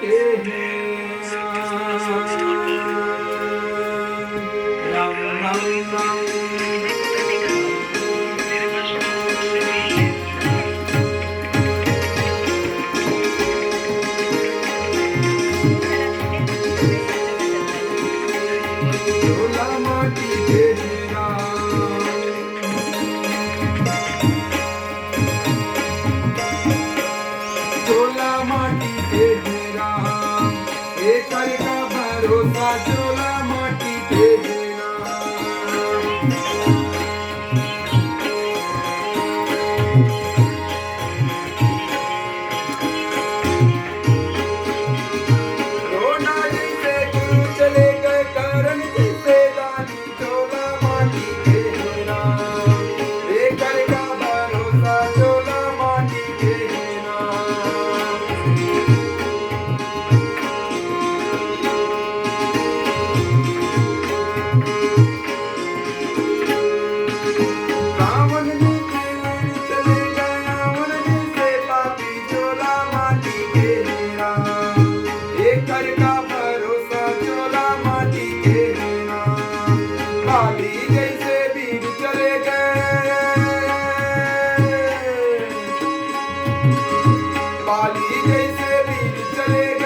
के हैं राम राम राम। चोला माटी के हैं चोला माटी के हेरा एक का भरोसा चोला माटी के हेरा रोना जैसे गुरु चले गए करण जैसे दानी चोला माटी के हेरा एक का भरोसा चोला माटी के हेरा। रावण जी के वीर चले गए रावण जी से पापी चोला माटी के हेरा एक का भरोसा चोला माटी के हेरा। बाली जैसे वीर चले गए बाली जैसे वीर चले गए